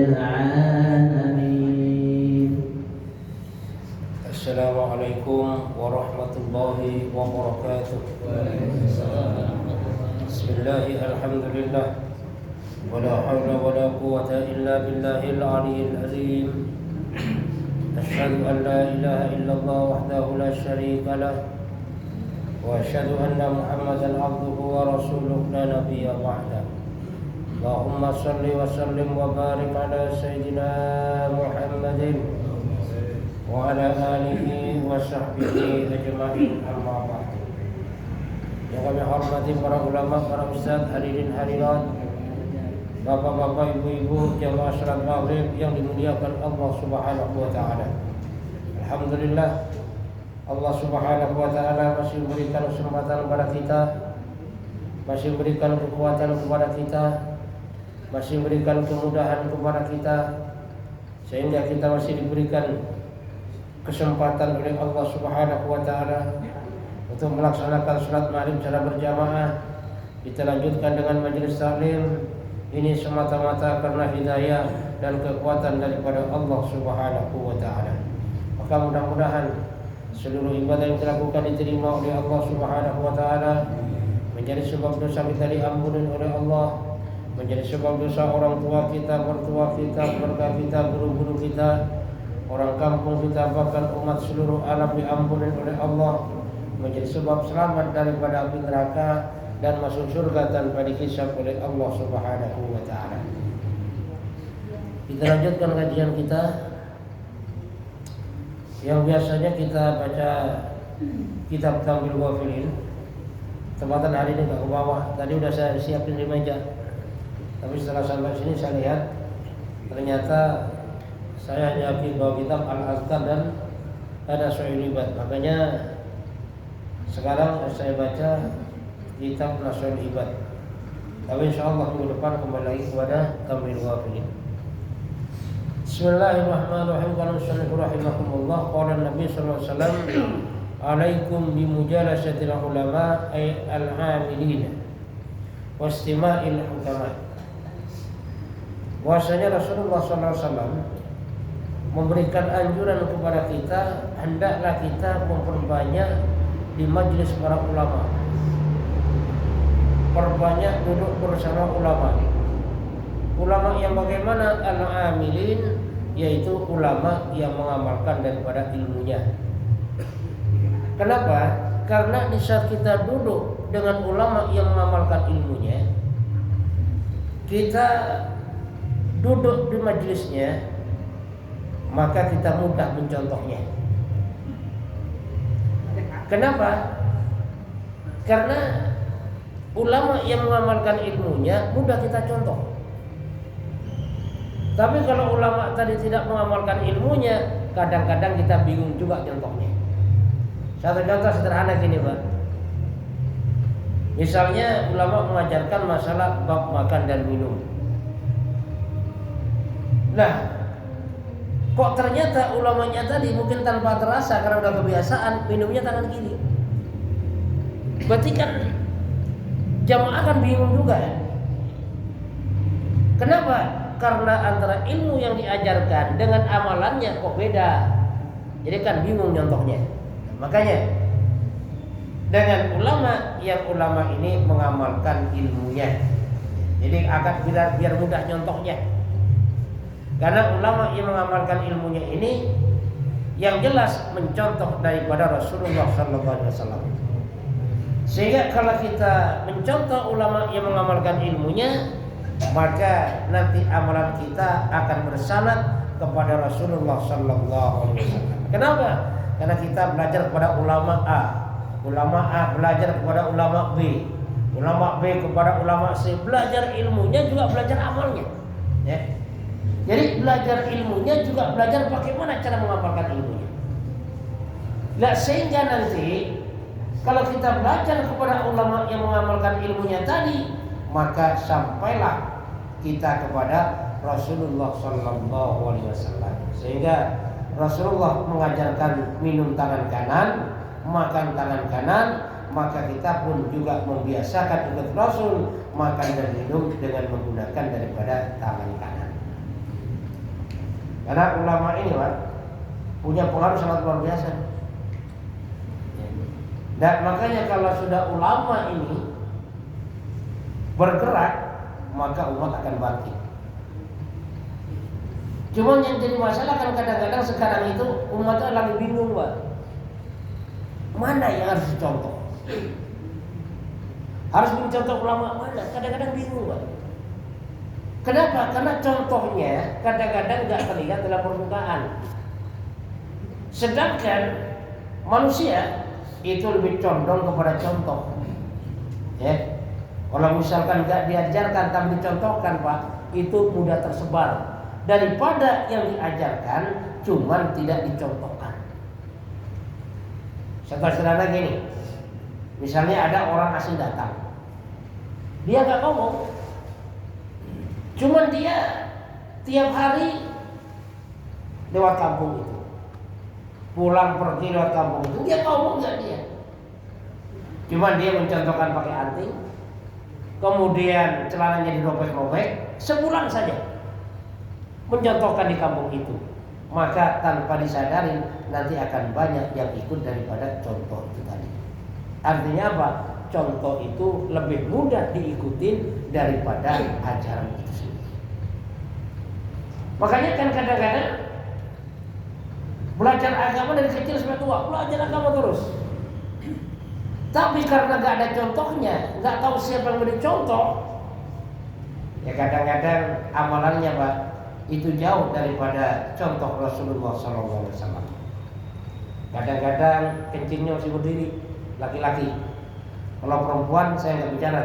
العالمين. السلام عليكم ورحمة الله وبركاته. بسم الله الحمد لله ولا حول ولا قوة إلا بالله العلي العظيم. أشهد أن لا إله إلا الله وحده لا شريك له وأشهد أن محمدا عبده ورسوله لا نبي بعده. اللهم صل وسلم وبارك على سيدنا محمد وعلى آله وصحبه أجمعين. Amma ba'd. Yang kami hormati para ulama, para ustaz, hadirin hadirat, bapak-bapak, ibu-ibu, jamaah salat maghrib yang dimuliakan Allah Subhanahu wa taala. Alhamdulillah, Allah Subhanahu wa taala masih memberikan kesempatan kepada kita, masih memberikan kekuatan kepada kita, masih memberikan kemudahan kepada kita, sehingga kita masih diberikan kesempatan oleh Allah Subhanahu wa taala untuk melaksanakan salat maghrib secara berjamaah. Kita lanjutkan dengan majelis taklim. Ini semata-mata karena hidayah dan kekuatan daripada Allah Subhanahu wa taala. Maka mudah-mudahan seluruh ibadah yang dilakukan diterima oleh Allah Subhanahu wa taala, menjadi sebab dosa kita diampuni oleh Allah, menjadi sebab dosa orang tua kita, mertua kita, keluarga kita, guru-guru kita, orang kampung kita, bahkan umat seluruh alam diampuni oleh Allah, menjadi sebab selamat daripada api neraka dan masuk surga tanpa dihisab oleh Allah Subhanahu wa taala. Kita lanjutkan kajian kita yang biasanya kita baca kitab Tambil Ghafilin. Tempatan hari ini enggak ke bawah. Tadi udah saya siapin di meja. Tapi setelah sampai sini saya lihat ternyata saya hanya bawa kitab Al-Azkar dan ada Soal Ibad. Makanya sekarang saya baca kitab Nasul Ibad. Tapi insyaallah minggu depan kembali lagi kepada Tambil Ghafilin. Bismillahirrahmanirrahim. Qala rahimakumullah, qala Nabi sallallahu alaihi wasallam, alaikum bi mujalasatil ulama ay al-amilin wa istima'il hukama. Bahwasanya Rasulullah sallallahu alaihi wasallam memberikan anjuran kepada kita, hendaklah kita memperbanyak di majelis para ulama, perbanyak duduk bersama ulama. Ulama yang bagaimana? Al-amilin, yaitu ulama yang mengamalkan daripada ilmunya. Kenapa? Karena di saat kita duduk dengan ulama yang mengamalkan ilmunya, kita duduk di majelisnya, maka kita mudah mencontohnya. Kenapa? Karena ulama yang mengamalkan ilmunya mudah kita contoh. Tapi kalau ulama tadi tidak mengamalkan ilmunya, kadang-kadang kita bingung juga contohnya. Satu contoh sederhana gini, Pak. Misalnya ulama mengajarkan masalah bab makan dan minum. Nah, kok ternyata ulamanya tadi mungkin tanpa terasa karena udah kebiasaan minumnya tangan kiri. Berarti kan jamaah kan bingung juga ya. Kenapa? Karena antara ilmu yang diajarkan dengan amalannya kok beda. Jadi kan bingung contohnya. Makanya dengan ulama yang ulama ini mengamalkan ilmunya, jadi akan biar mudah contohnya. Karena ulama yang mengamalkan ilmunya ini yang jelas mencontoh daripada Rasulullah SAW. Sehingga kalau kita mencontoh ulama yang mengamalkan ilmunya, maka nanti amalan kita akan bersanad kepada Rasulullah SAW. Kenapa? Karena kita belajar kepada ulama A, ulama A belajar kepada ulama B, ulama B kepada ulama C. Belajar ilmunya juga belajar amalnya, ya. Jadi belajar ilmunya juga belajar bagaimana cara mengamalkan ilmunya. Nah, sehingga nanti kalau kita belajar kepada ulama yang mengamalkan ilmunya tadi, maka sampailah kita kepada Rasulullah Sallallahu Alaihi Wasallam. Sehingga Rasulullah mengajarkan minum tangan kanan, makan tangan kanan, maka kita pun juga membiasakan ikut Rasul makan dan minum dengan menggunakan daripada tangan kanan. Karena ulama ini Pak punya pengaruh sangat luar biasa. Dan makanya kalau sudah ulama ini bergerak, maka umat akan bangkit. Cuma yang jadi masalah kan kadang-kadang sekarang itu umatnya lagi bingung Pak. Mana yang harus dicontoh? Harus mencontoh ulama mana? Kadang-kadang bingung Pak. Kenapa? Karena contohnya kadang-kadang nggak terlihat dalam permukaan. Sedangkan manusia itu lebih condong kepada contoh. Ya. Kalau misalkan nggak diajarkan tapi dicontohkan Pak, itu mudah tersebar. Daripada yang diajarkan cuman tidak dicontohkan. Sederhana gini, misalnya ada orang asing datang, dia nggak ngomong, cuman dia tiap hari lewat kampung itu, pulang pergi lewat kampung itu, dia ngomong nggak dia? Cuman dia mencontohkan pakai anting, kemudian celananya dirobek-robek, sebulan saja mencontohkan di kampung itu, maka tanpa disadari nanti akan banyak yang ikut daripada contoh itu tadi. Artinya apa? Contoh itu lebih mudah diikutin daripada ajaran itu sendiri. Makanya kan kadang-kadang belajar agama dari kecil sampai tua, belajar agama terus. Tapi karena nggak ada contohnya, nggak tahu siapa yang beri contoh, ya kadang-kadang amalannya Pak itu jauh daripada contoh Rasulullah SAW. Kadang-kadang kencingnya masih berdiri, laki-laki. Kalau perempuan saya nggak bicara.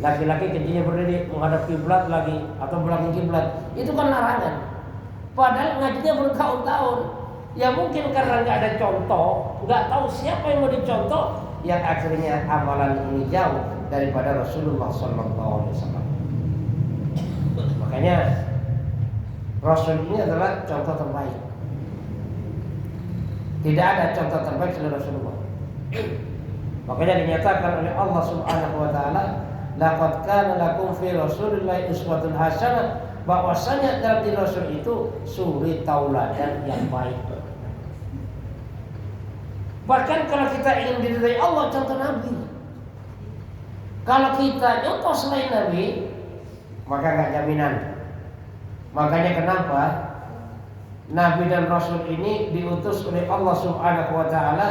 Laki-laki kencingnya berdiri menghadap kiblat lagi atau belakang kiblat, itu kan larangan. Padahal ngajinya bertahun-tahun. Ya mungkin karena nggak ada contoh, nggak tahu siapa yang mau dicontoh, yang akhirnya amalan ini jauh daripada Rasulullah SAW. Makanya Rasul ini adalah contoh terbaik. Tidak ada contoh terbaik selain Rasulullah. Makanya dinyatakan oleh Allah Subhanahu wa taala, laqad kana lakum fi Rasulillahi uswatun hasanah, bahwasanya dalam diri Rasul itu suri tauladan yang baik. Bahkan kalau kita ingin diridhai Allah, contoh Nabi. Kalau kita contoh selain Nabi, maka nggak jaminan. Makanya kenapa Nabi dan Rasul ini diutus oleh Allah Subhanahu wa taala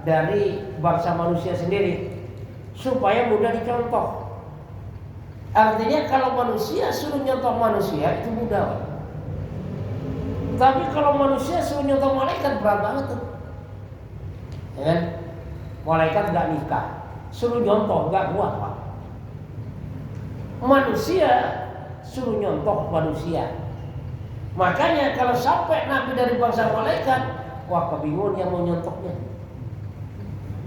dari bangsa manusia sendiri supaya mudah dicontoh. Artinya kalau manusia suruh nyontoh manusia itu mudah. Tapi kalau manusia suruh nyontoh malaikat berat banget tuh. Ya, malaikat nggak nikah, suruh nyontoh nggak kuat Pak. Manusia suruh nyontoh manusia. Makanya kalau sampai Nabi dari bangsa malaikat, wah kebingungan yang mau nyontohnya.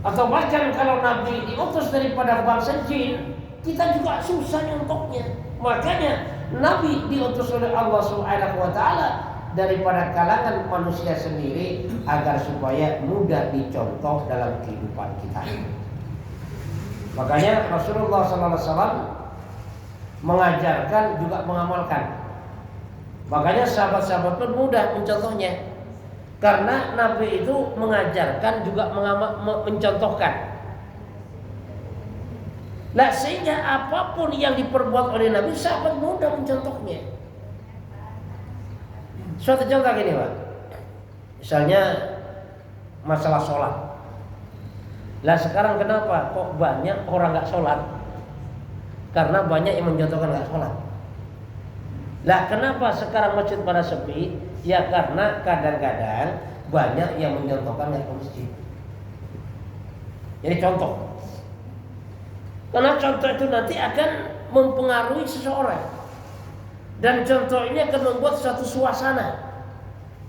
Atau bahkan kalau Nabi diutus daripada bangsa jin, kita juga susah nyontohnya. Makanya Nabi diutus oleh Allah Subhanahu wa taala daripada kalangan manusia sendiri agar supaya mudah dicontoh dalam kehidupan kita. Makanya Rasulullah SAW mengajarkan juga mengamalkan. Makanya sahabat-sahabat pun mudah mencontohnya. Karena Nabi itu mengajarkan juga mencontohkan. Nah, sehingga apapun yang diperbuat oleh Nabi, sahabat mudah mencontohnya. Suatu contoh gini Pak, misalnya masalah sholat. Lah sekarang kenapa kok banyak orang gak sholat? Karena banyak yang mencontohkan gak sholat. Lah kenapa sekarang masjid pada sepi? Ya karena kadang-kadang banyak yang mencontohkan gak ke masjid. Jadi contoh. Karena contoh itu nanti akan mempengaruhi seseorang. Dan contoh ini akan membuat suatu suasana.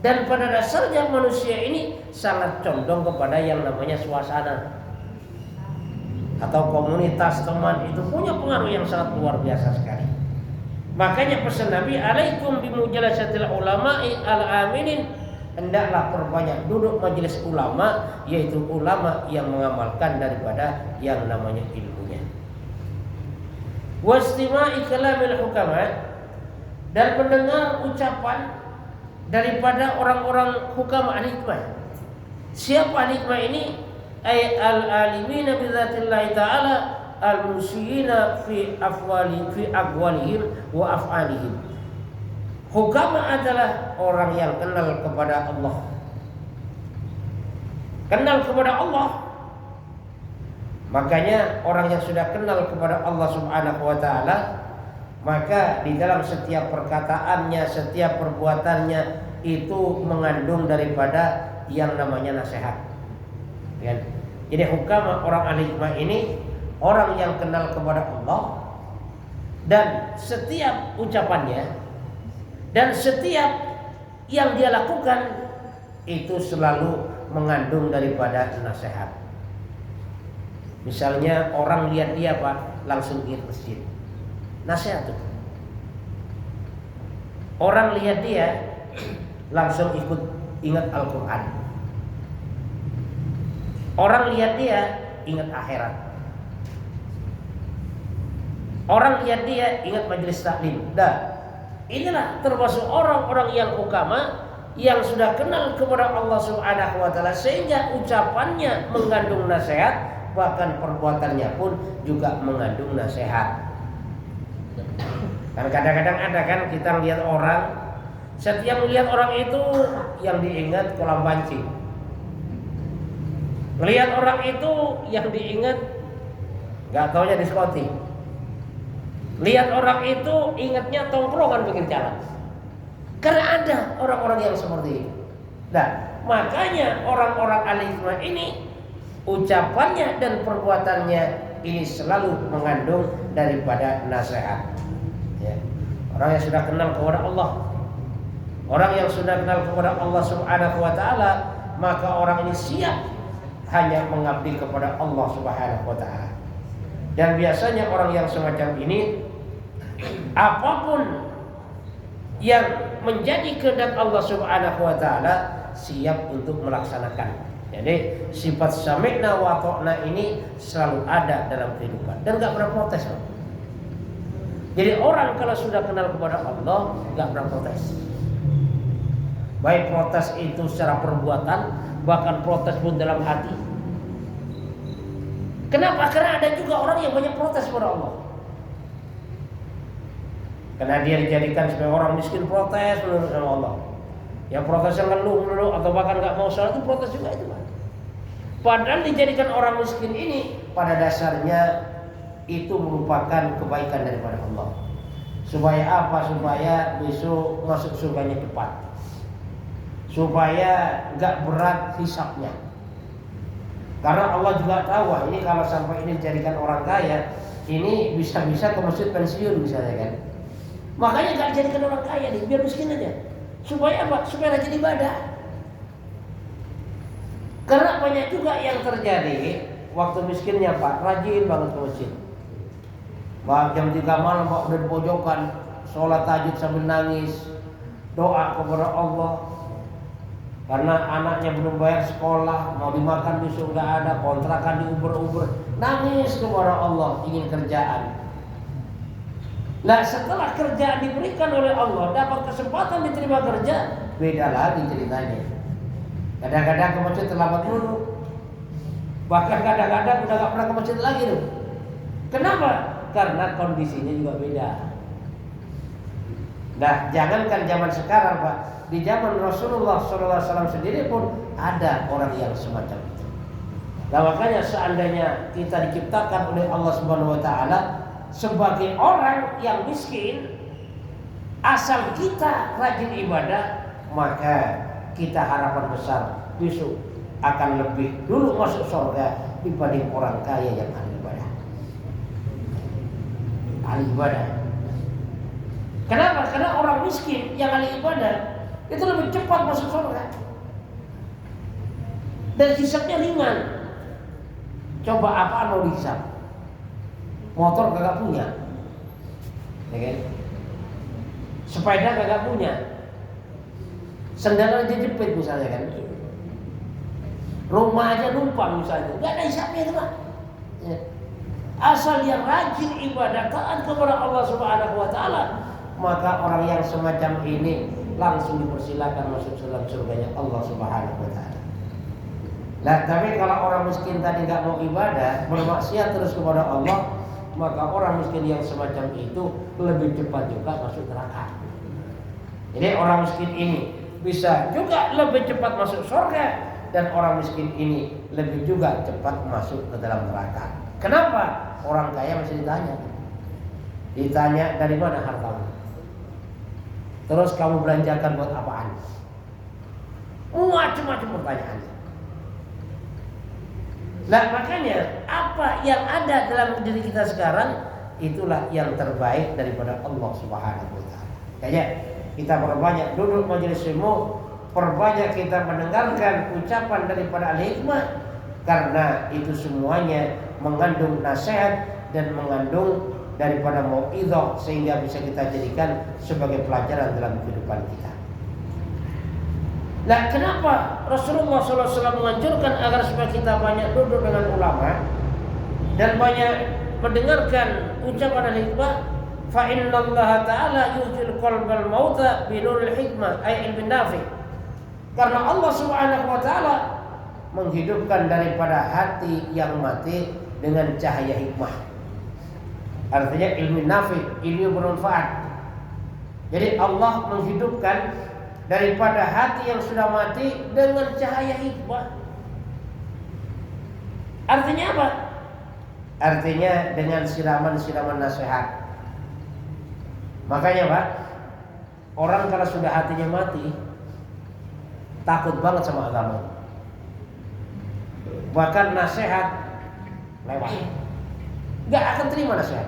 Dan pada dasarnya manusia ini sangat condong kepada yang namanya suasana. Atau komunitas teman itu punya pengaruh yang sangat luar biasa sekali. Makanya pesan Nabi, alaikum bimujalasatil ulama'i al-aminin, hendaklah perbanyak duduk majelis ulama, yaitu ulama yang mengamalkan daripada yang namanya ilmunya. Wastima'i kalamil hukama, dan mendengar ucapan daripada orang-orang hukam al-hikmah. Siapa al-hikmah ini? Ay al-alimina bi dzatillahi ta'ala al-musyyina fi aqwalihim wa af'alihim. Hukama adalah orang yang kenal kepada Allah. Kenal kepada Allah. Makanya orang yang sudah kenal kepada Allah Subhanahu wa taala, maka di dalam setiap perkataannya, setiap perbuatannya itu mengandung daripada yang namanya nasihat. Ya. Jadi hukama orang ahli hikmah ini orang yang kenal kepada Allah, dan setiap ucapannya dan setiap yang dia lakukan itu selalu mengandung daripada nasihat. Misalnya orang lihat dia Pak, langsung ingat masjid. Nasihat itu. Orang lihat dia langsung ikut ingat Al-Quran. Orang lihat dia ingat akhirat. Orang lihat dia ingat majelis taklim. Dah, inilah termasuk orang-orang yang hukama yang sudah kenal kepada Allah Subhanahu wa taala, sehingga ucapannya mengandung nasihat, bahkan perbuatannya pun juga mengandung nasihat. Kan kadang-kadang ada kan kita lihat orang, setiap melihat orang itu yang diingat kolam pancing. Melihat orang itu yang diingat enggak taunya diskotik. Lihat orang itu ingatnya tongkrongan pinggir jalan. Karena ada orang-orang yang seperti itu. Nah, makanya orang-orang ahli hikmah ini ucapannya dan perbuatannya ini selalu mengandung daripada nasihat. Ya. Orang yang sudah kenal kepada Allah, orang yang sudah kenal kepada Allah Subhanahu wa taala, maka orang ini siap hanya mengabdi kepada Allah Subhanahu wa taala. Dan biasanya orang yang semacam ini, apapun yang menjadi kehendak Allah Subhanahu wa taala, siap untuk melaksanakan. Jadi sifat sami'na wa ta'na ini selalu ada dalam kehidupan dan enggak pernah protes. Jadi orang kalau sudah kenal kepada Allah enggak pernah protes. Baik protes itu secara perbuatan, bahkan protes pun dalam hati. Kenapa? Karena ada juga orang yang banyak protes kepada Allah. Karena dia dijadikan sebagai orang miskin, protes menurut sama Allah. Yang protes yang ngeluh atau bahkan nggak mau sholat itu protes juga itu. Padahal dijadikan orang miskin ini pada dasarnya itu merupakan kebaikan daripada Allah. Supaya apa? Supaya besok masuk surganya cepat. Supaya nggak berat hisabnya. Karena Allah juga tahu, ini kalau sampai ini dijadikan orang kaya, ini bisa-bisa ke masjid pensiun misalnya kan. Makanya nggak dijadikan orang kaya nih, biar miskin aja. Supaya apa? Supaya rajin ibadah. Karena banyak juga yang terjadi waktu miskinnya Pak, rajin banget ke masjid. Pak jam 3 malam Pak udah di pojokan, sholat tahajud sambil nangis, doa kepada Allah. Karena anaknya belum bayar sekolah, mau dimakan besok nggak ada, kontrakan diuber-uber, nangis kepada Allah, ingin kerjaan. Nah setelah kerjaan diberikan oleh Allah, dapat kesempatan diterima kerja, beda lagi ceritanya. Kadang-kadang ke masjid terlambat dulu, bahkan kadang-kadang udah nggak pernah ke masjid lagi tuh. Kenapa? Karena kondisinya juga beda. Nah jangankan zaman sekarang Pak, di zaman Rasulullah SAW sendiri pun ada orang yang semacam itu. Nah makanya seandainya kita diciptakan oleh Allah Subhanahu Wa Taala sebagai orang yang miskin, asal kita rajin ibadah, maka kita harapan besar besok akan lebih dulu masuk surga dibanding orang kaya yang ahli ibadah. Ahli ibadah. Kenapa? Karena orang miskin yang ahli ibadah itu lebih cepat masuk surga. Dan hisabnya ringan. Coba apaan mau dihisab? Motor kagak punya, ya kan? Sepeda kagak punya, sendal aja jepit misalnya kan, rumah aja numpang misalnya, nggak ada hisabnya itu Pak. Ya. Asal yang rajin ibadah taat kepada Allah Subhanahu Wa Taala, maka orang yang semacam ini langsung dipersilakan masuk dalam surganya Allah Subhanahu wa taala. Nah, tapi kalau orang miskin tadi nggak mau ibadah, bermaksiat terus kepada Allah, maka orang miskin yang semacam itu lebih cepat juga masuk neraka. Jadi orang miskin ini bisa juga lebih cepat masuk surga, dan orang miskin ini lebih juga cepat masuk ke dalam neraka. Kenapa? Orang kaya masih ditanya dari mana hartamu, terus kamu belanjakan buat apaan? Macam-macam pertanyaan. Nah, makanya apa yang ada dalam diri kita sekarang itulah yang terbaik daripada Allah Subhanahu wa taala. Kayaknya kita perbanyak duduk majelis ilmu, perbanyak kita mendengarkan ucapan daripada al-hikmah, karena itu semuanya mengandung nasihat dan mengandung daripada mau'izah, sehingga bisa kita jadikan sebagai pelajaran dalam kehidupan kita. Nah, kenapa Rasulullah SAW menganjurkan agar supaya kita banyak duduk dengan ulama dan banyak mendengarkan ucapan al-hikmah? Fa innallaha ta'ala yuhjil qalbal mauta bi nuril hikmah ay ilmin nafi. Karena Allah Subhanahu wa taala menghidupkan daripada hati yang mati dengan cahaya hikmah. Artinya ilmu nafi, ilmu bermanfaat. Jadi Allah menghidupkan daripada hati yang sudah mati dengan cahaya hikmah. Artinya apa? Artinya dengan siraman-siraman nasihat. Makanya Pak, orang kalau sudah hatinya mati takut banget sama agama. Bahkan nasihat lewat, gak akan terima nasihat.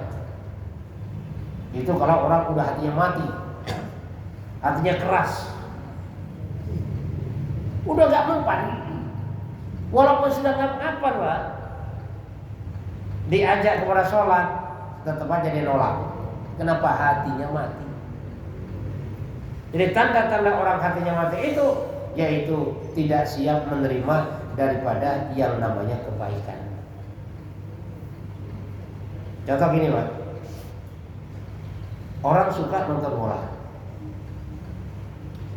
Itu kalau orang udah hatinya mati, hatinya keras, udah gak mempan. Walaupun sudah ngapan Pak, diajak kepada sholat tetap aja dia nolak. Kenapa? Hatinya mati. Jadi tanda-tanda orang hatinya mati itu yaitu tidak siap menerima daripada yang namanya kebaikan. Contoh gini Pak, orang suka nonton bola.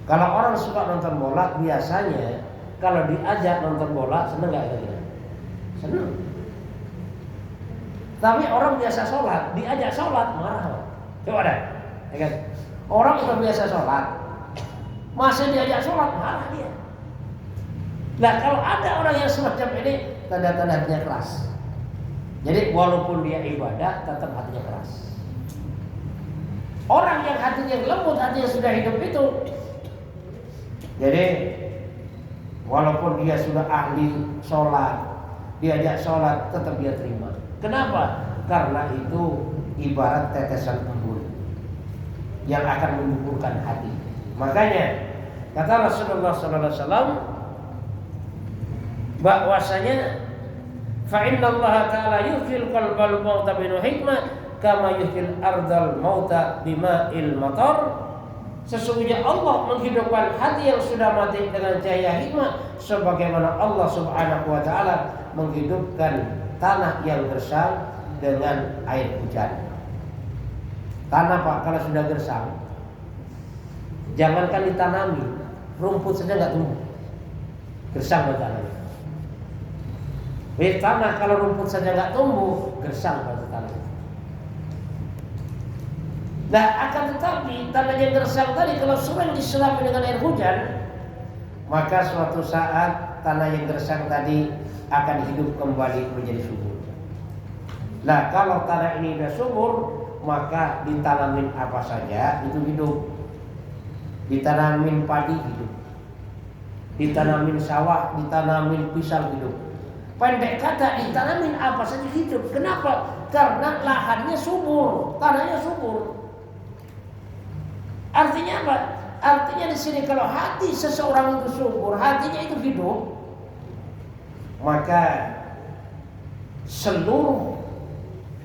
Kalau orang suka nonton bola, biasanya kalau diajak nonton bola seneng gak kira-kira? Seneng. Tapi orang biasa sholat, diajak sholat marah. Coba deh, ya kan? Orang udah biasa sholat, masih diajak sholat marah dia. Nah, kalau ada orang yang semacam ini, tanda-tanda hatinya keras. Jadi walaupun dia ibadah, tetap hatinya keras. Orang yang hatinya lembut, hatinya sudah hidup itu, jadi walaupun dia sudah ahli sholat, diajak sholat, tetap dia terima. Kenapa? Karena itu ibarat tetesan embun yang akan menyuburkan hati. Makanya kata Rasulullah SAW bahwasanya fa innallaha ta'ala yuhil qalbal mauta binu hikmah kama yuhil ardal mauta bima'il matar. Sesungguhnya Allah menghidupkan hati yang sudah mati dengan cahaya hikmah, sebagaimana Allah Subhanahu wa taala menghidupkan tanah yang gersang dengan air hujan. Tanah Pak kalau sudah gersang, jangankan ditanami, rumput saja nggak tumbuh, gersang tanahnya. Tanah kalau rumput saja nggak tumbuh, gersang pada tanah. Nah, akan tetapi tanah yang gersang tadi kalau sering diselami dengan air hujan, maka suatu saat tanah yang gersang tadi akan hidup kembali menjadi subur. Nah, kalau tanah ini sudah subur, maka ditanamin apa saja itu hidup. Ditanamin padi hidup, ditanamin sawah, ditanamin pisang hidup. Pendek kata, ditanamin apa saja hidup. Kenapa? Karena lahannya subur, tanahnya subur. Artinya apa? Artinya di sini kalau hati seseorang itu subur, hatinya itu hidup, maka seluruh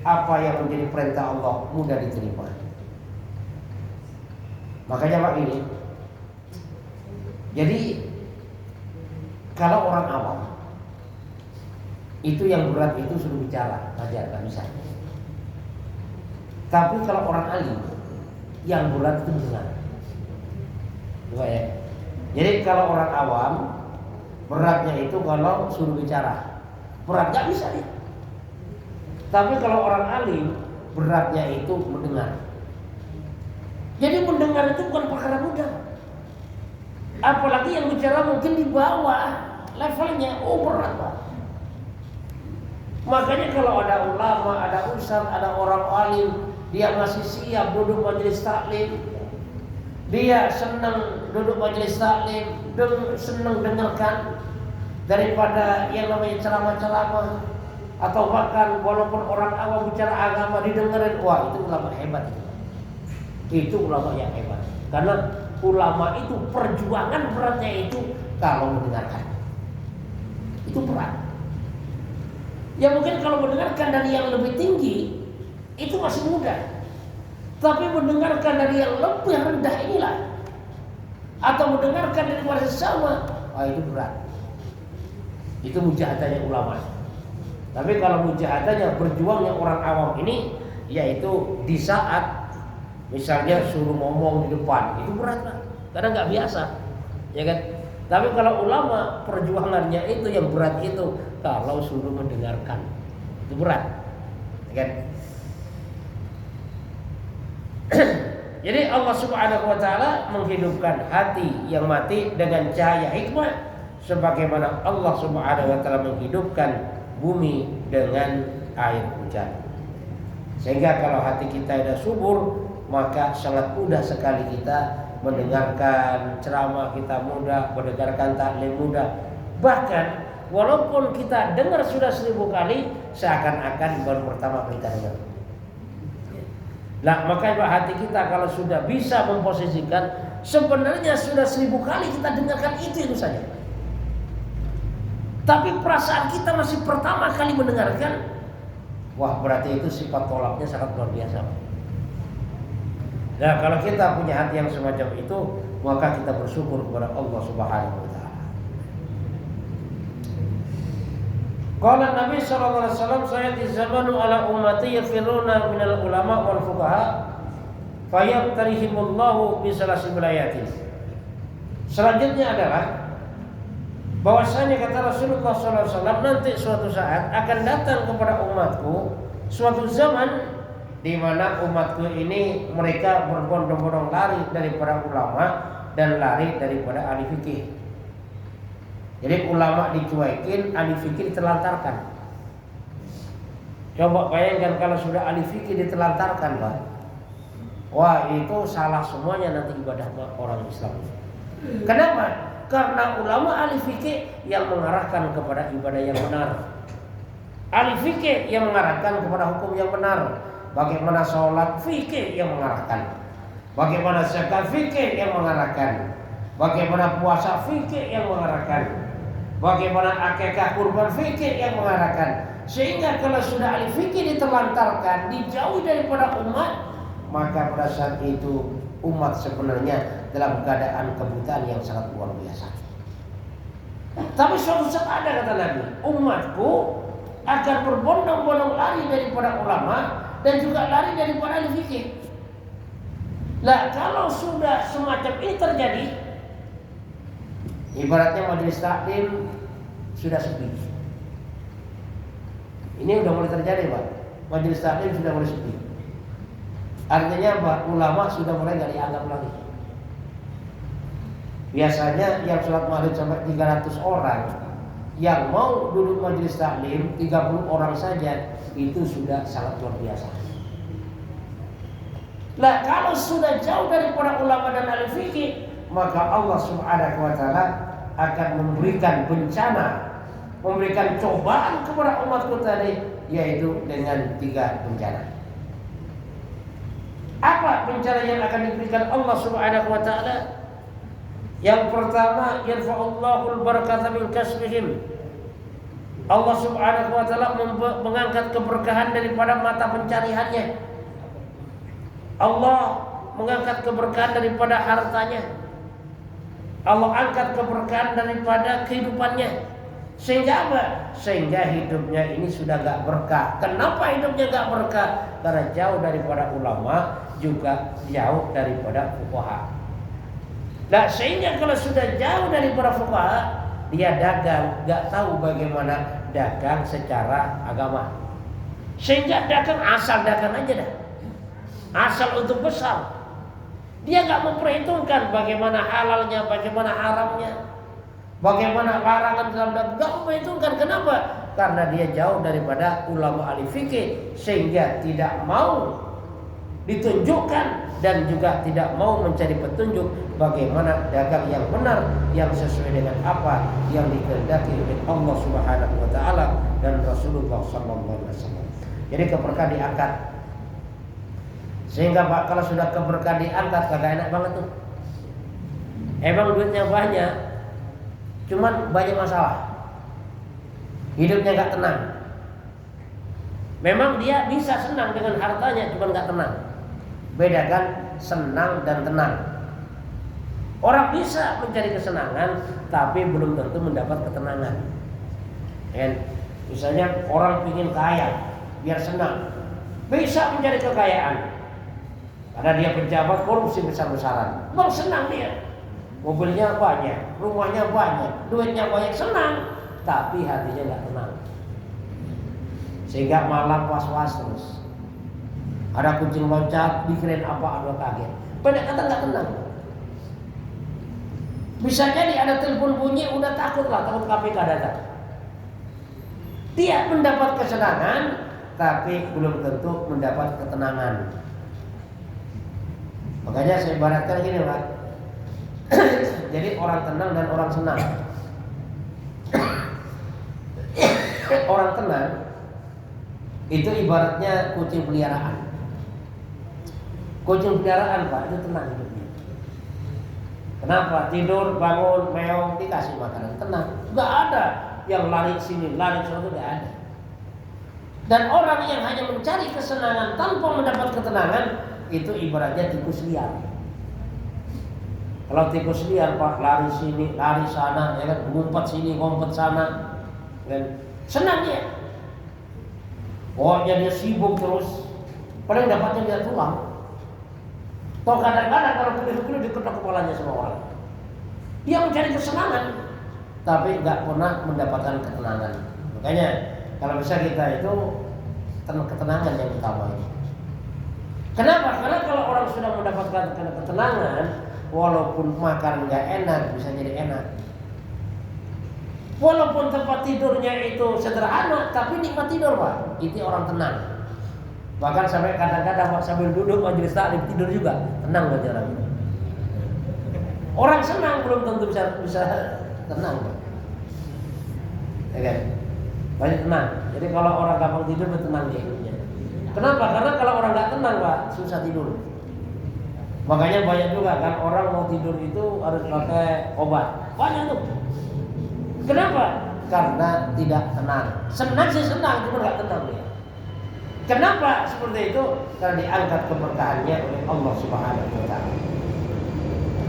apa yang menjadi perintah Allah mudah diterima. Makanya Pak ini, jadi kalau orang awam itu yang berat itu suruh bicara, ajar nggak bisa. Tapi kalau orang alim yang berat itu mendengar. Coba ya. Jadi kalau orang awam beratnya itu kalau suruh bicara, berat nggak bisa dia. Tapi kalau orang alim beratnya itu mendengar. Jadi mendengar itu bukan perkara mudah. Apalagi yang bicara mungkin di bawah levelnya, berat Pak. Makanya kalau ada ulama, ada ustaz, ada orang alim, dia masih siap duduk majelis taklim, dia senang duduk majelis taklim, senang dengarkan daripada yang namanya ceramah-ceramah, atau bahkan walaupun orang awam bicara agama didengarin, wah itu ulama hebat itu. Itu ulama yang hebat. Karena ulama itu perjuangan beratnya itu kalau mendengarkan. Itu berat. Ya mungkin kalau mendengarkan dari yang lebih tinggi itu masih mudah. Tapi mendengarkan dari yang lebih rendah inilah, atau mendengarkan dari kepada sesama, itu berat. Itu mujahadahnya ulama. Tapi kalau mujahadahnya berjuangnya orang awam ini, yaitu di saat misalnya suruh ngomong di depan, itu berat lah, karena nggak biasa, ya kan? Tapi kalau ulama perjuangannya itu yang berat itu kalau suruh mendengarkan, itu berat, ya kan? Jadi Allah Subhanahu wa taala menghidupkan hati yang mati dengan cahaya hikmah, sebagaimana Allah Subhanahu wa taala menghidupkan bumi dengan air hujan. Sehingga kalau hati kita sudah subur, maka sangat mudah sekali kita mendengarkan ceramah, kita mudah mendengarkan taklim, mudah. Bahkan walaupun kita dengar sudah 1000 kali, seakan-akan baru pertama kali kita dengar. Nah, makanya hati kita kalau sudah bisa memposisikan, sebenarnya sudah 1000 kali kita dengarkan itu saja. Tapi perasaan kita masih pertama kali mendengarkan, wah berarti itu sifat tolaknya sangat luar biasa. Nah, kalau kita punya hati yang semacam itu, maka kita bersyukur kepada Allah Subhanahu wa taala. Qala Nabi sallallahu alaihi wasallam, sayati zamanu ala ummati yafiruna minal ulama wal fuqaha fayabtarihimullahu bi salasi wilayatin. Selanjutnya adalah bahwasanya kata Rasulullah sallallahu alaihi wasallam, nanti suatu saat akan datang kepada umatku suatu zaman di mana umatku ini mereka berbondong-bondong lari daripada ulama dan lari daripada ahli fikih. Jadi ulama dicuekin, ahli fikih ditelantarkan. Coba bayangkan kalau sudah ahli fikih ditelantarkan, Pak. Wah, itu salah semuanya nanti ibadah orang Islam. Kenapa? Karena ulama ahli fikih yang mengarahkan kepada ibadah yang benar. Ahli fikih yang mengarahkan kepada hukum yang benar. Bagaimana sholat, fikih yang mengarahkan. Bagaimana zakat, fikih yang mengarahkan. Bagaimana puasa, fikih yang mengarahkan. Bagaimana akikah kurban, fikih yang mengarahkan. Sehingga kalau sudah ahli fikih ditelantarkan, dijauhi daripada umat, maka pada saat itu umat sebenarnya dalam keadaan kebutaan yang sangat luar biasa. Tapi suatu saat ada kata Nabi, umatku akan berbondong-bondong lari daripada ulama dan juga lari daripada ahli fikih. Nah, kalau sudah semacam ini terjadi, ibaratnya majelis taklim sudah sepi. Ini udah mulai terjadi, Pak. Majelis taklim sudah mulai sepi. Artinya apa? Ulama sudah mulai nggak dianggap lagi. Biasanya yang sholat maghrib sampai 300 orang, yang mau duduk majelis taklim 30 orang saja, itu sudah sangat luar biasa. Nah, kalau sudah jauh daripada ulama dan ahli fikih, maka Allah Subhanahu wa taala akan memberikan bencana, memberikan cobaan kepada umatku tadi, yaitu dengan 3 bencana. Apa bencana yang akan diberikan Allah Subhanahu wa taala? Yang pertama, yarfa'ullahul barakata min kasbihim. Allah Subhanahu wa taala mengangkat keberkahan daripada mata pencariannya. Allah mengangkat keberkahan daripada hartanya. Allah angkat keberkahan daripada kehidupannya. Sehingga apa? Sehingga hidupnya ini sudah gak berkah. Kenapa hidupnya gak berkah? Karena jauh daripada ulama, juga jauh daripada fuqaha. Nah, sehingga kalau sudah jauh daripada fuqaha, dia dagang, gak tahu bagaimana dagang secara agama. Sehingga dagang asal dagang aja dah. Asal untuk besar. Dia gak memperhitungkan bagaimana halalnya, bagaimana haramnya, bagaimana larangan dalam dagang. Gak memperhitungkan. Kenapa? Karena dia jauh daripada ulama ahli fikih, sehingga tidak mau ditunjukkan dan juga tidak mau mencari petunjuk bagaimana dagang yang benar, yang sesuai dengan apa yang dikehendaki oleh Allah Subhanahu wa taala dan Rasulullah sallallahu alaihi wasallam. Jadi keberkahan diangkat. Sehingga Pak, kalau sudah keberkahan diangkat kagak enak banget tuh. Emang duitnya banyak, cuman banyak masalah. Hidupnya enggak tenang. Memang dia bisa senang dengan hartanya, cuman enggak tenang. Bedakan senang dan tenang. Orang bisa mencari kesenangan, tapi belum tentu mendapat ketenangan. Dan misalnya orang ingin kaya, biar senang, bisa mencari kekayaan. Karena dia pejabat korupsi besar-besaran, mau senang dia. Mobilnya banyak, rumahnya banyak, duitnya banyak, senang, tapi hatinya nggak tenang. Sehingga malam was-was terus. Ada kucing loncat, dikirain apa, ada kaget. Banyak kata nggak tenang. Bisa jadi ada telepon bunyi, udah takut KPK datang. Dia mendapat kesenangan, tapi belum tentu mendapat ketenangan. Makanya saya ibaratkan gini, Pak. Jadi orang tenang dan orang senang. Orang tenang itu ibaratnya kucing peliharaan. Kucing peliharaan, Pak, itu tenang hidupnya. Kenapa? Tidur, bangun, meong, dikasih makanan, tenang. Gak ada yang lari sini, lari sana, itu gak ada. Dan orang yang hanya mencari kesenangan tanpa mendapat ketenangan, itu ibaratnya tikus liar. Kalau tikus liar, Pak, lari sini, lari sana, ya kan, ngumpet sini, ngumpet sana, kan? Senang dia. Pokoknya dia sibuk terus, paling dapatnya dia tulang. Toh kadang-kadang kalau kulit-kulit diketok kepalanya sama orang. Dia mencari kesenangan, tapi nggak pernah mendapatkan ketenangan. Makanya kalau bisa kita itu ketenangan yang utama ini. Kenapa? Karena kalau orang sudah mendapatkan ketenangan, walaupun makan nggak enak, bisa jadi enak. Walaupun tempat tidurnya itu sederhana, tapi nikmat tidur, Pak. Itu orang tenang. Bahkan sampai kadang-kadang Pak sambil duduk majelis taklim tidur juga, tenang aja orang itu. Orang senang belum tentu bisa tenang, Pak. Ya kan? Banyak tenang. Jadi kalau orang gampang tidur, tenang dia hidupnya. Kenapa? Karena kalau orang nggak tenang, Pak, susah tidur. Makanya banyak juga kan orang mau tidur itu harus pakai obat. Banyak tuh. Kenapa? Karena tidak tenang. Senang sih senang, cuma nggak tenang dia. Kenapa seperti itu? Karena diangkat keberkahannya oleh Allah Subhanahu wa taala.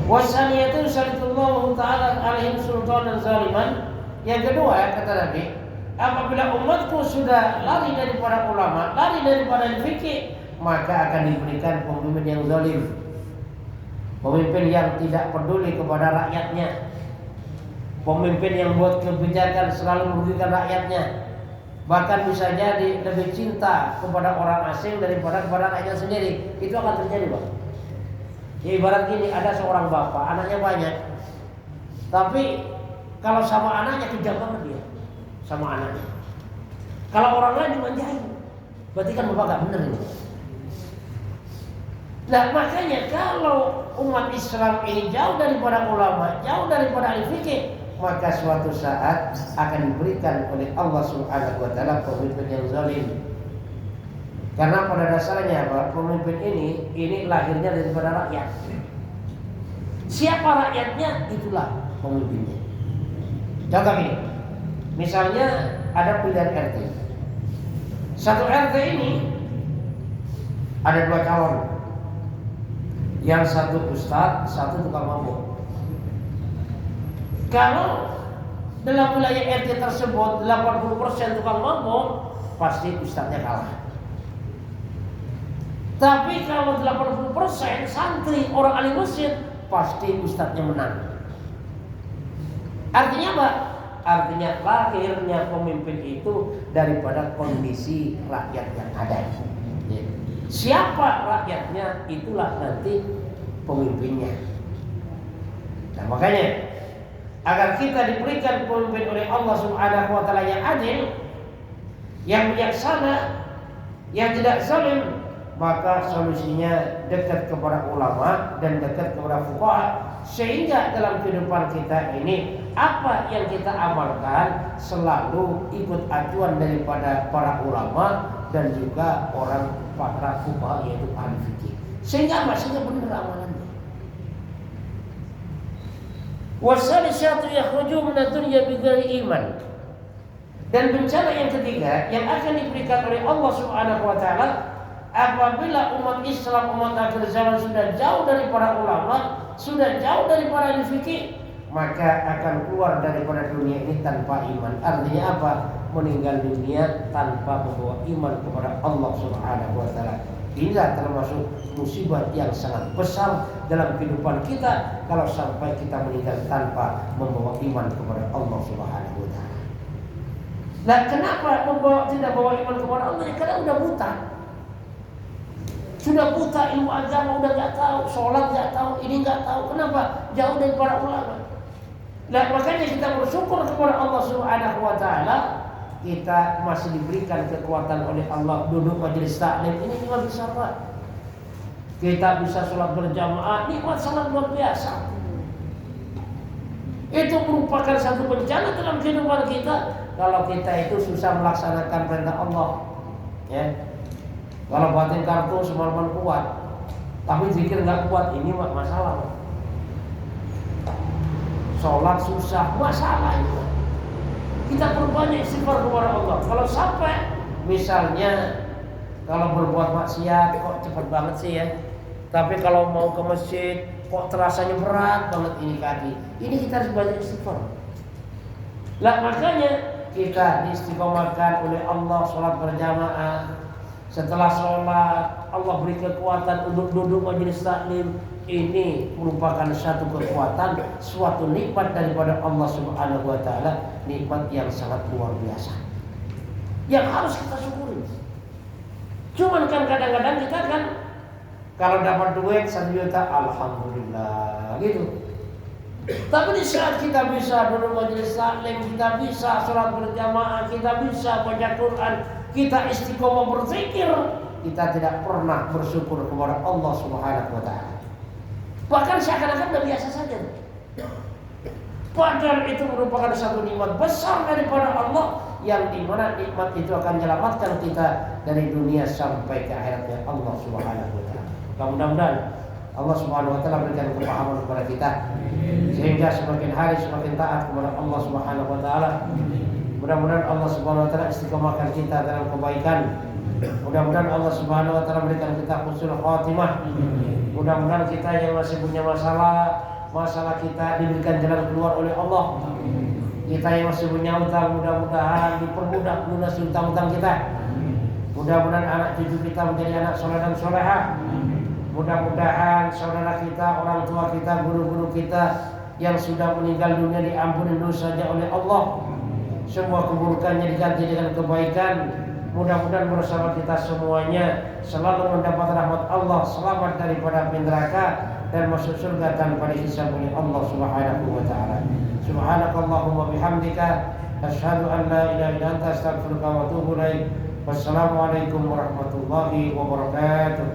Wasaniyatu sallallahu taala alaihim sultanan zaliman. Yang kedua, kata Nabi, apabila umatku sudah lari daripada ulama, lari daripada fikih, maka akan diberikan pemimpin yang zalim. Pemimpin yang tidak peduli kepada rakyatnya. Pemimpin yang buat kebijakan selalu merugikan rakyatnya. Bahkan bisa jadi lebih cinta kepada orang asing daripada kepada rakyatnya sendiri. Itu akan terjadi, Pak. Ya, ibarat gini, ada seorang bapak, anaknya banyak. Tapi kalau sama anaknya kejam banget dia. Sama anaknya. Kalau orang lain dimanjain, berarti kan bapak gak benar ini. Nah, makanya kalau umat Islam ini jauh daripada ulama, jauh daripada ahli fikih, maka suatu saat akan diberikan oleh Allah Subhanahu wa taala pemimpin yang zalim. Karena pada dasarnya Pak, pemimpin ini lahirnya daripada rakyat. Siapa rakyatnya, itulah pemimpinnya. Contoh ini, misalnya ada pilihan RT. Satu RT ini ada 2 calon. Yang satu ustadz, satu tukang mabuk. Kalau dalam wilayah RT tersebut 80% tukang mabuk, pasti ustadznya kalah. Tapi kalau 80% santri orang ahli masjid, pasti ustadznya menang. Artinya apa? Artinya lahirnya pemimpin itu daripada kondisi rakyat yang ada. Siapa rakyatnya, itulah nanti pemimpinnya. Nah makanya agar kita diberikan pemimpin oleh Allah Subhanahu wa taala yang adil, yang bijaksana, yang tidak zalim, maka solusinya dekat kepada ulama dan dekat kepada fuqaha, sehingga dalam kehidupan kita ini apa yang kita amalkan selalu ikut acuan daripada para ulama dan juga para fuqaha, yaitu ahli fikih, sehingga maksudnya benar amalannya. Wasalisatu yakhruju min ad-dunya bighairi iman. Dan bencana yang ketiga yang akan diberikan oleh Allah Subhanahu wa taala apabila umat Islam, umat akhir zaman sudah jauh dari para ulama, sudah jauh dari para ahli fikih, maka akan keluar daripada dunia ini tanpa iman. Artinya apa? Meninggal dunia tanpa membawa iman kepada Allah Subhanahu wa taala. Inilah termasuk musibah yang sangat besar dalam kehidupan kita kalau sampai kita meninggal tanpa membawa iman kepada Allah Subhanahu wa taala. Nah, kenapa tidak bawa iman kepada Allah? Karena udah buta. Sudah buta ilmu agama, udah nggak tahu, sholat nggak tahu, ini nggak tahu. Kenapa? Jauh dari para ulama. Nah, makanya kita bersyukur kepada Allah Subhanahu wa taala, kita masih diberikan kekuatan oleh Allah duduk majelis taklim. Ini nikmat besar, Pak. Kita bisa sholat berjamaah, nikmat sangat luar biasa. Itu merupakan satu bencana dalam kehidupan kita kalau kita itu susah melaksanakan perintah Allah. Ya. Kalau batin kartu semalaman kuat, tapi zikir nggak kuat, ini masalah. Sholat susah, masalah itu. Kita perbanyak istighfar kepada Allah. Kalau sampai misalnya kalau berbuat maksiat kok cepat banget sih ya, tapi kalau mau ke masjid kok terasanya berat banget ini kaki. Ini kita harus banyak istighfar. Lah makanya kita diistiqomahkan oleh Allah sholat berjamaah. Setelah sholat Allah beri kekuatan untuk duduk majelis taklim. Ini merupakan satu kekuatan, suatu nikmat daripada Allah Subhanahu wa taala, nikmat yang sangat luar biasa yang harus kita syukuri. Cuman kan kadang-kadang kita kan kalau dapat duit 1 juta alhamdulillah gitu. Tapi di saat kita bisa duduk majelis taklim, kita bisa sholat berjamaah, kita bisa baca Quran, kita istiqomah berzikir, kita tidak pernah bersyukur kepada Allah Subhanahu wa taala. Bahkan seakan-akan sudah biasa saja. Padahal itu merupakan satu nikmat besar daripada Allah, yang dimana nikmat itu akan menyelamatkan kita dari dunia sampai ke akhiratnya Allah Subhanahu wa taala. Mudah-mudahan Allah Subhanahu wa taala berikan kepahaman kepada kita sehingga semakin hari semakin taat kepada Allah Subhanahu wa taala. Mudah-mudahan Allah Subhanahu wa taala istiqomahkan kita dalam kebaikan. Mudah-mudahan Allah Subhanahu wa taala berikan kita husnul khatimah. Mudah-mudahan kita yang masih punya masalah kita diberikan jalan keluar oleh Allah. Kita yang masih punya utang, mudah-mudahan dipermudah lunasi utang-utang kita. Mudah-mudahan anak cucu kita menjadi anak soleh dan soleha. Mudah-mudahan saudara kita, orang tua kita, guru-guru kita yang sudah meninggal dunia diampuni dosanya oleh Allah. Semua keburukannya diganti dengan kebaikan. Mudah-mudahan bersama kita semuanya selalu mendapat rahmat Allah, selamat daripada api neraka dan masuk surga tanpa dihisab oleh Allah Subhanahu wa taala. Subhanakallahumma bihamdika asyhadu an la ilaha illa anta astaghfiruka wa atubu ilaik. Wassalamualaikum warahmatullahi wabarakatuh.